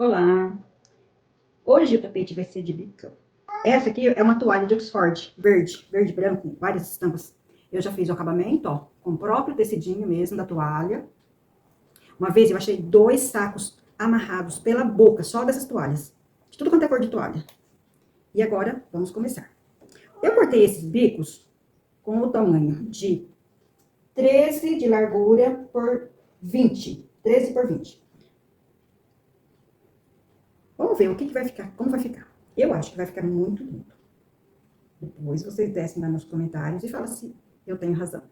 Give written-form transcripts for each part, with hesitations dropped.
Olá! Hoje o tapete vai ser de bico. Essa aqui é uma toalha de Oxford, verde e branco, várias estampas. Eu já fiz o acabamento, ó, com o próprio tecidinho mesmo da toalha. Uma vez eu achei 2 sacos amarrados pela boca, só dessas toalhas. De tudo quanto é cor de toalha. E agora, vamos começar. Eu cortei esses bicos com o tamanho de 13 de largura por 20. 13 por 20. Vamos ver o que vai ficar, como vai ficar. Eu acho que vai ficar muito lindo. Depois vocês descem lá nos comentários e falam se eu tenho razão.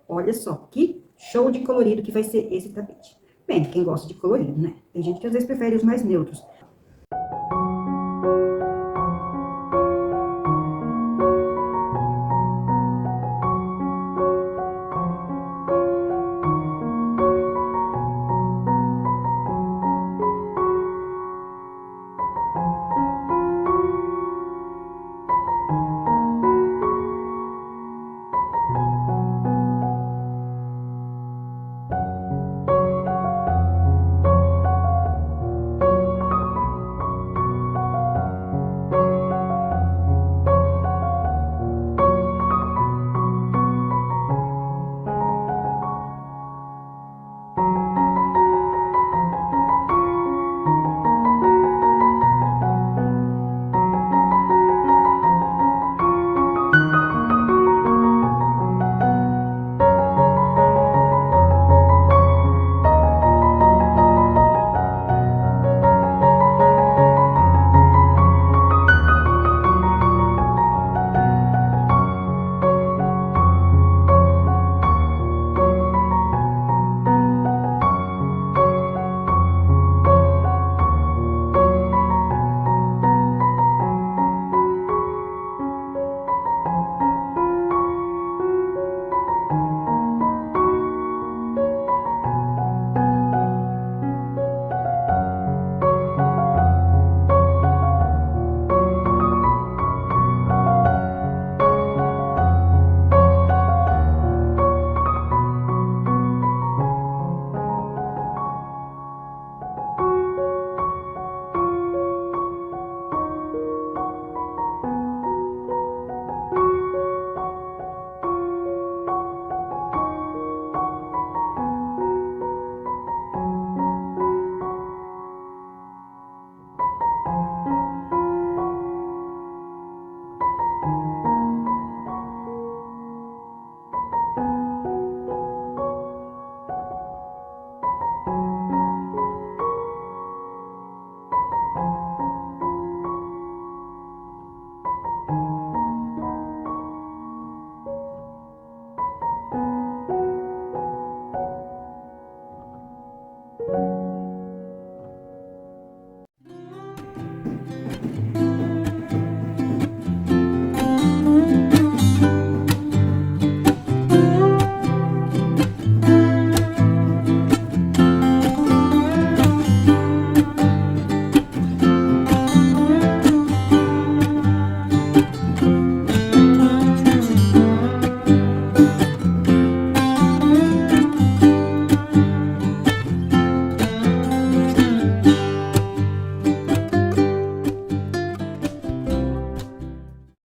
Olha só, que show de colorido que vai ser esse tapete. Bem, quem gosta de colorido, né? Tem gente que às vezes prefere os mais neutros.